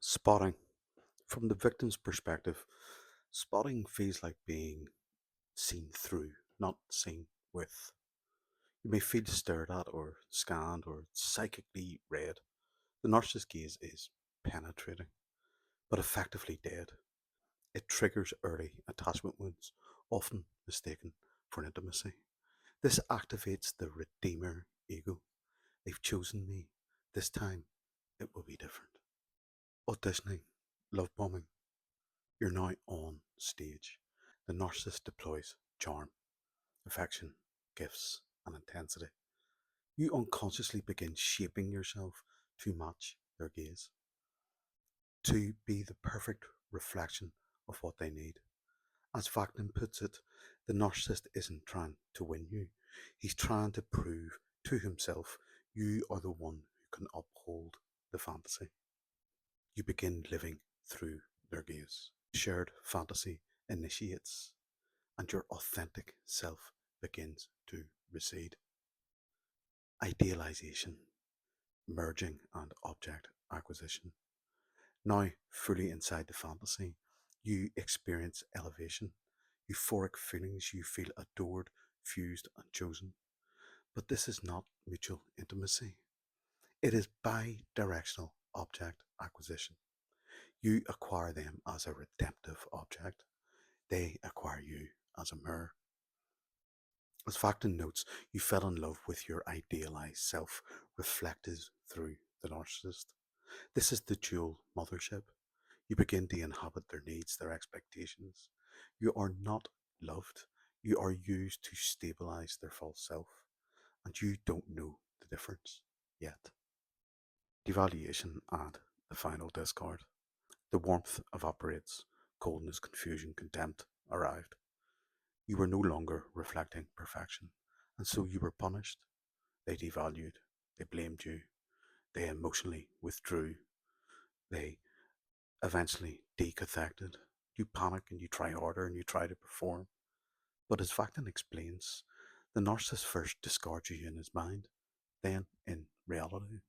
Spotting. From the victim's perspective, spotting feels like being seen through, not seen with. You may feel stared at or scanned or psychically read. The narcissist's gaze is penetrating, but effectively dead. It triggers early attachment wounds, often mistaken for intimacy. This activates the redeemer ego. They've chosen me. This time, it will be different. Auditioning, love bombing. You're now on stage. The narcissist deploys charm, affection, gifts, and intensity. You unconsciously begin shaping yourself to match their gaze, to be the perfect reflection of what they need. As Vaknin puts it, the narcissist isn't trying to win you, he's trying to prove to himself you are the one who can uphold the fantasy. You begin living through their gaze. Shared fantasy initiates, and your authentic self begins to recede. Idealization, merging, and object acquisition. Now, fully inside the fantasy, you experience elevation, euphoric feelings. You feel adored, fused, and chosen. But this is not mutual intimacy, it is bi directional object acquisition. You acquire them as a redemptive object, they acquire you as a mirror. As Facton notes, you fell in love with your idealized self, reflected through the narcissist. This is the dual mothership. You begin to inhabit their needs, their expectations. You are not loved, you are used to stabilize their false self, and you don't know the difference yet. Devaluation and the final discard. The warmth evaporates, coldness, confusion, contempt arrived. You were no longer reflecting perfection, and so you were punished. They devalued, they blamed you, they emotionally withdrew, they eventually decathected. You panic and you try harder and you try to perform. But as Vaktin explains, the narcissist first discards you in his mind, then in reality.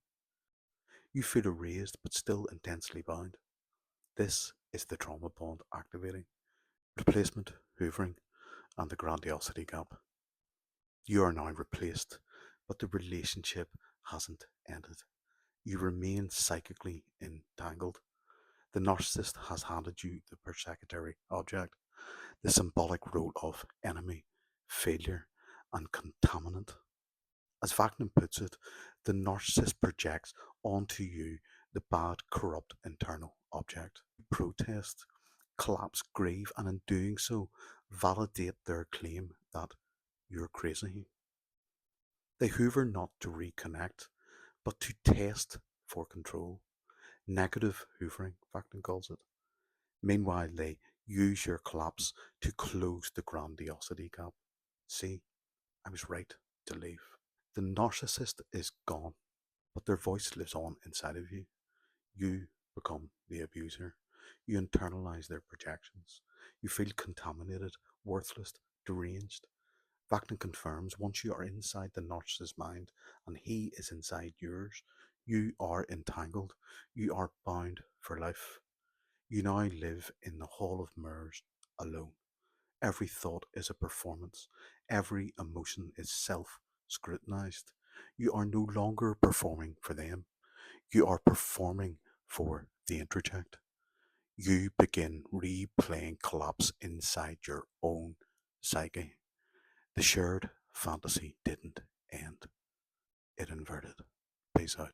You feel erased but still intensely bound. This is the trauma bond activating. Replacement, hoovering, and the grandiosity gap. You are now replaced, but the relationship hasn't ended. You remain psychically entangled. The narcissist has handed you the persecutory object, the symbolic role of enemy, failure, and contaminant. As Vaknin puts it, the narcissist projects onto you the bad, corrupt internal object. Protest, collapse, grieve, and in doing so, validate their claim that you're crazy. They hoover not to reconnect, but to test for control. Negative hoovering, Vaknin calls it. Meanwhile, they use your collapse to close the grandiosity gap. See, I was right to leave. The narcissist is gone, but their voice lives on inside of you. You become the abuser. You internalize their projections. You feel contaminated, worthless, deranged. Vaknin confirms once you are inside the narcissist's mind and he is inside yours, you are entangled. You are bound for life. You now live in the hall of mirrors alone. Every thought is a performance. Every emotion is self scrutinized. You are no longer performing for them. You are performing for the interject. You begin replaying collapse inside your own psyche. The shared fantasy didn't end, it inverted. Peace out.